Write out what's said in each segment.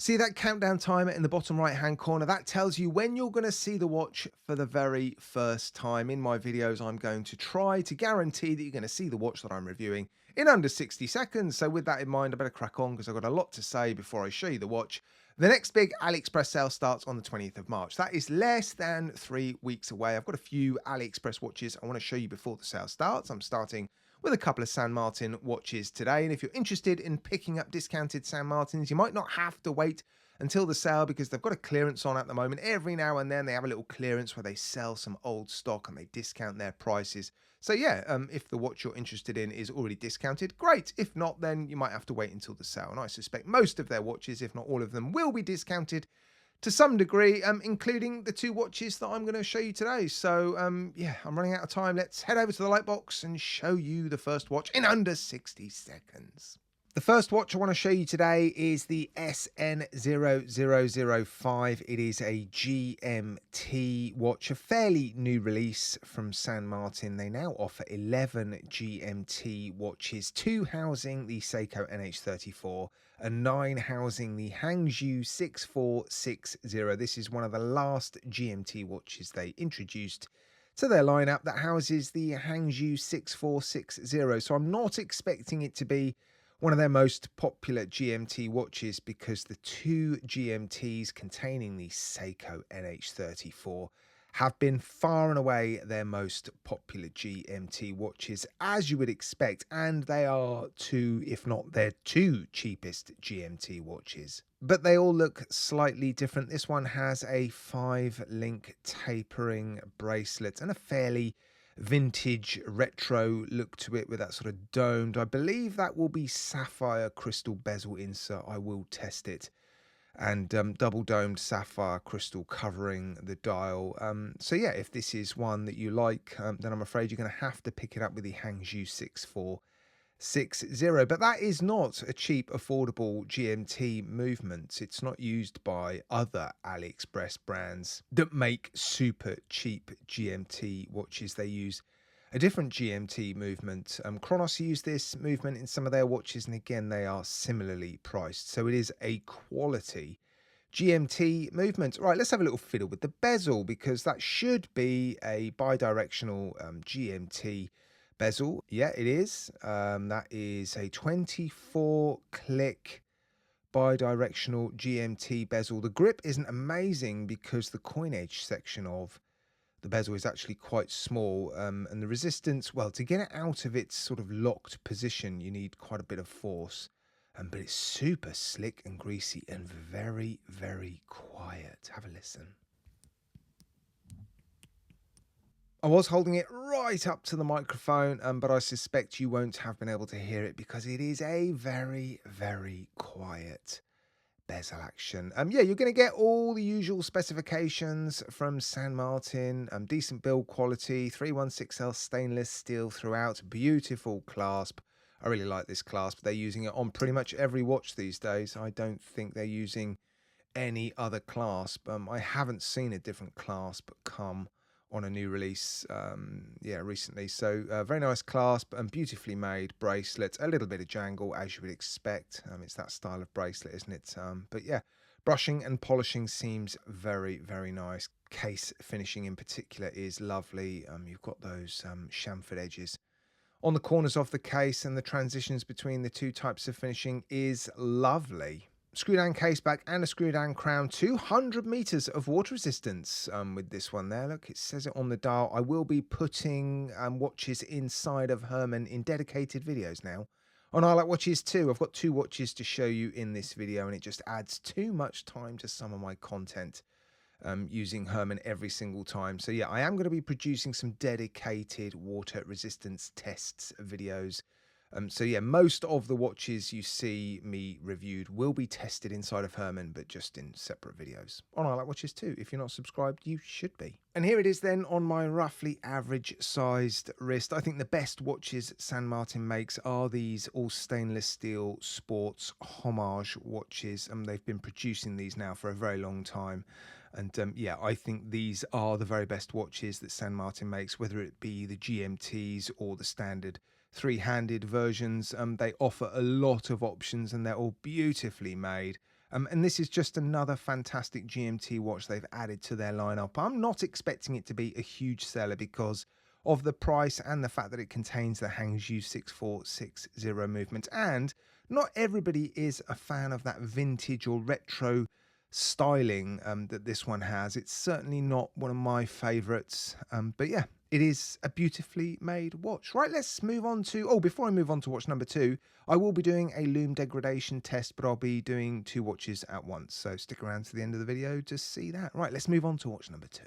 See that countdown timer in the bottom right hand corner? That tells you when you're going to see the watch for the very first time. In my videos, I'm going to try to guarantee that you're going to see the watch that I'm reviewing in under 60 seconds. So with that in mind, I better crack on because I've got a lot to say before I show you the watch. The next big AliExpress sale starts on the 20th of March. That is less than 3 weeks away. I've got a few AliExpress watches I want to show you before the sale starts. I'm starting with a couple of San Martin watches today. And if you're interested in picking up discounted San Martins, you might not have to wait until the sale because they've got a clearance on at the moment. Every now and then they have a little clearance where they sell some old stock and they discount their prices. So yeah, if the watch you're interested in is already discounted, great. If not, then you might have to wait until the sale. And I suspect most of their watches, if not all of them, will be discounted to some degree, including the two watches that I'm going to show you today. So yeah, I'm running out of time. Let's head over to the light box and show you the first watch in under 60 seconds. The first watch I want to show you today is the SN0005. It is a GMT watch, a fairly new release from San Martin. They now offer 11 GMT watches, 2 housing the Seiko NH34 and 9 housing the Hangzhou 6460. This is one of the last GMT watches they introduced to their lineup that houses the Hangzhou 6460. So I'm not expecting it to be one of their most popular GMT watches because the two GMTs containing the Seiko NH34 have been far and away their most popular GMT watches, as you would expect, and they are two, if not their two cheapest GMT watches. But they all look slightly different. This one has a 5-link tapering bracelet and a fairly vintage retro look to it with that sort of domed, I believe that will be sapphire crystal bezel insert. I will test it. And double domed sapphire crystal covering the dial. So yeah, if this is one that you like, then I'm afraid you're going to have to pick it up with the Hangzhou 6460. But that is not a cheap, affordable GMT movement. It's not used by other AliExpress brands that make super cheap GMT watches. They use a different GMT movement. Chronos use this movement in some of their watches, and again, they are similarly priced. So it is a quality GMT movement. Right, let's have a little fiddle with the bezel because that should be a bidirectional GMT bezel. Yeah, it is. That is a 24-click bidirectional GMT bezel. The grip isn't amazing because the coin edge section of the bezel is actually quite small, and the resistance, well, to get it out of its sort of locked position, you need quite a bit of force. But it's super slick and greasy and very, very quiet. Have a listen. I was holding it right up to the microphone, but I suspect you won't have been able to hear it because it is a very, very quiet bezel action. Yeah, you're going to get all the usual specifications from San Martin. Decent build quality, 316L stainless steel throughout, beautiful clasp. I really like this clasp. They're using it on pretty much every watch these days. I don't think they're using any other clasp. I haven't seen a different clasp come on a new release recently. So very nice clasp and beautifully made bracelet. A little bit of jangle as you would expect. It's that style of bracelet, isn't it? But yeah, brushing and polishing seems very, very nice. Case finishing in particular is lovely. You've got those chamfered edges on the corners of the case, and the transitions between the two types of finishing is lovely. Screw down case back and a screw down crown, 200 meters of water resistance with this one there. Look, it says it on the dial. I will be putting watches inside of Herman in dedicated videos now on I Like Watches too. I've got 2 watches to show you in this video, and it just adds too much time to some of my content using Herman every single time. So yeah, I am going to be producing some dedicated water resistance tests videos. So yeah, most of the watches you see me reviewed will be tested inside of Herman, but just in separate videos. On I Like Watches too. If you're not subscribed, you should be. And here it is then on my roughly average sized wrist. I think the best watches San Martin makes are these all stainless steel sports homage watches. They've been producing these now for a very long time. And yeah, I think these are the very best watches that San Martin makes, whether it be the GMTs or the standard 3-handed versions. They offer a lot of options and they're all beautifully made. And this is just another fantastic GMT watch they've added to their lineup. I'm not expecting it to be a huge seller because of the price and the fact that it contains the Hangzhou 6460 movement. And not everybody is a fan of that vintage or retro styling that this one has. It's certainly not one of my favorites, but yeah, it is a beautifully made watch. Right, let's move on to, oh, before I move on to watch number 2, I will be doing a lume degradation test, but I'll be doing 2 watches at once, so stick around to the end of the video to see that. Right, let's move on to watch number 2.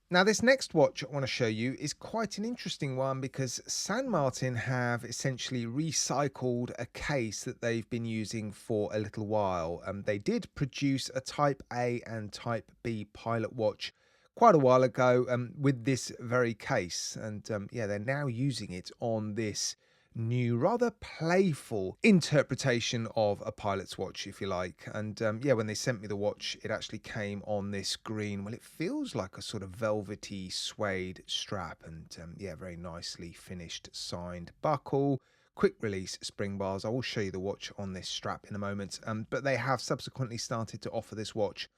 Now, this next watch I want to show you is quite an interesting one because San Martin have essentially recycled a case that they've been using for a little while. They did produce a Type A and Type B Pilot watch quite a while ago with this very case. And yeah, they're now using it on this new, rather playful interpretation of a pilot's watch, if you like. And yeah, when they sent me the watch, it actually came on this green, well, it feels like a sort of velvety suede strap, and yeah, very nicely finished signed buckle, quick release spring bars. I will show you the watch on this strap in a moment, but they have subsequently started to offer this watch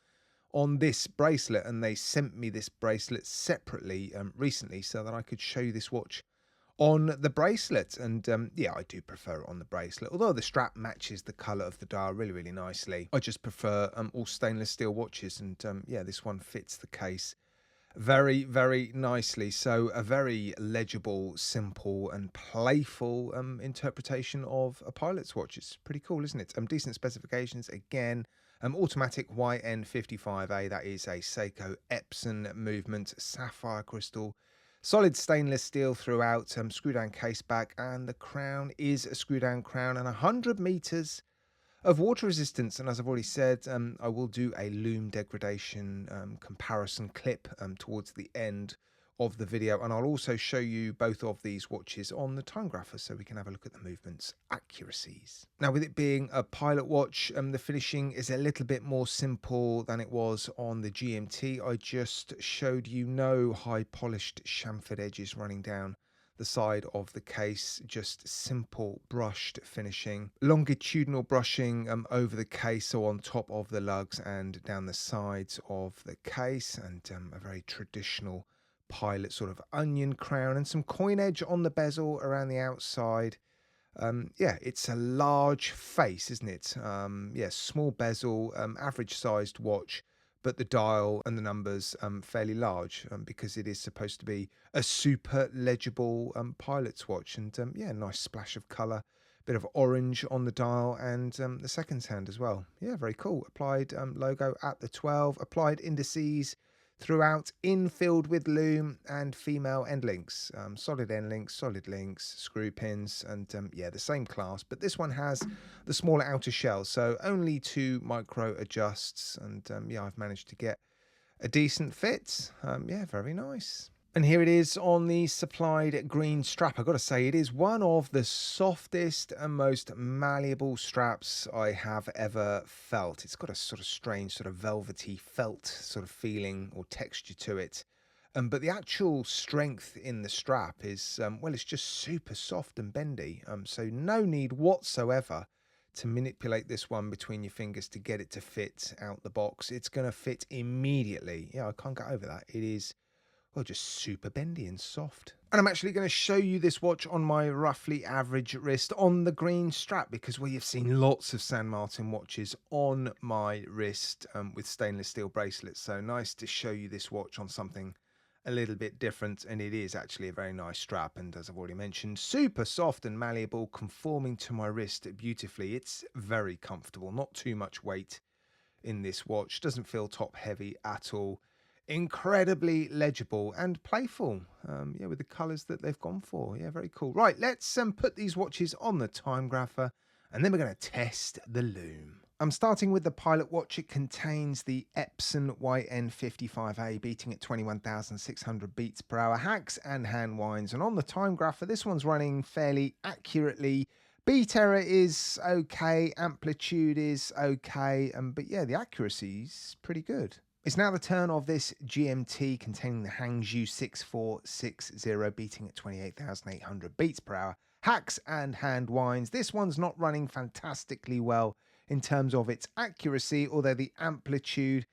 on this bracelet, and they sent me this bracelet separately recently so that I could show you this watch on the bracelet. And yeah, I do prefer it on the bracelet, although the strap matches the color of the dial really nicely. I just prefer all stainless steel watches, and yeah, this one fits the case very nicely. So a very legible, simple and playful interpretation of a pilot's watch. It's pretty cool, isn't it? Decent specifications again. Automatic YN55A, that is a Seiko Epson movement, sapphire crystal, solid stainless steel throughout, screw down case back, and the crown is a screw down crown, and 100 meters of water resistance. And as I've already said, I will do a lume degradation comparison clip towards the end of the video, and I'll also show you both of these watches on the time grapher so we can have a look at the movements accuracies. Now, with it being a pilot watch, the finishing is a little bit more simple than it was on the GMT. I just showed you no high polished chamfered edges running down the side of the case, just simple brushed finishing, longitudinal brushing over the case, so on top of the lugs and down the sides of the case, and a very traditional pilot sort of onion crown, and some coin edge on the bezel around the outside. Yeah, it's a large face, isn't it? Yeah, small bezel, average sized watch, but the dial and the numbers fairly large because it is supposed to be a super legible pilot's watch. And yeah, nice splash of color, bit of orange on the dial and the seconds hand as well. Yeah, very cool. Applied logo at the 12, applied indices throughout, infilled with lume and female end links, solid end links, solid links, screw pins, and yeah, the same class, but this one has the smaller outer shell, so only 2 micro adjusts, and yeah, I've managed to get a decent fit. Yeah, very nice. And here it is on the supplied green strap. I've got to say, it is one of the softest and most malleable straps I have ever felt. It's got a sort of strange, sort of velvety felt sort of feeling or texture to it. But the actual strength in the strap is, well, it's just super soft and bendy. So no need whatsoever to manipulate this one between your fingers to get it to fit out the box. It's going to fit immediately. Yeah, I can't get over that. It is, well, just super bendy and soft. And I'm actually going to show you this watch on my roughly average wrist on the green strap, because we have seen lots of San Martin watches on my wrist with stainless steel bracelets. So nice to show you this watch on something a little bit different, and it is actually a very nice strap, and as I've already mentioned, super soft and malleable, conforming to my wrist beautifully. It's very comfortable, not too much weight in this watch, doesn't feel top heavy at all. Incredibly legible and playful, yeah, with the colors that they've gone for. Yeah, very cool. Right, let's put these watches on the time grapher, and then we're going to test the lume. I'm starting with the Pilot watch. It contains the Epson YN55A, beating at 21,600 beats per hour, hacks and hand winds. And on the time grapher, this one's running fairly accurately. Beat error is okay, amplitude is okay, but yeah, the accuracy's pretty good. It's now the turn of this GMT containing the Hangzhou 6460, beating at 28,800 beats per hour, hacks and hand winds. This one's not running fantastically well in terms of its accuracy, although the amplitude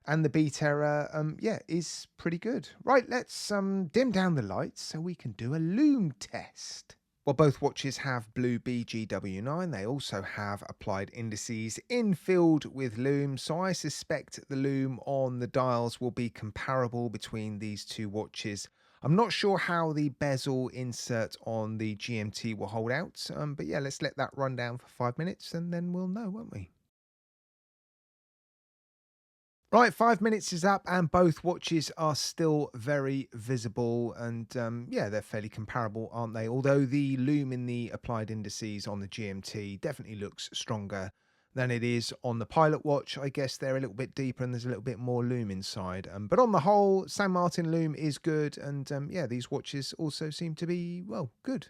and the beat error, yeah, is pretty good. Right, let's dim down the lights so we can do a lume test. While both watches have blue BGW9, they also have applied indices infilled with lume, so I suspect the lume on the dials will be comparable between these two watches. I'm not sure how the bezel insert on the GMT will hold out, but yeah, let's let that run down for 5 minutes and then we'll know, won't we? Right, 5 minutes is up and both watches are still very visible and yeah, they're fairly comparable, aren't they? Although the lume in the applied indices on the GMT definitely looks stronger than it is on the Pilot watch. I guess they're a little bit deeper and there's a little bit more lume inside. But on the whole, San Martin lume is good and yeah, these watches also seem to be, well, good.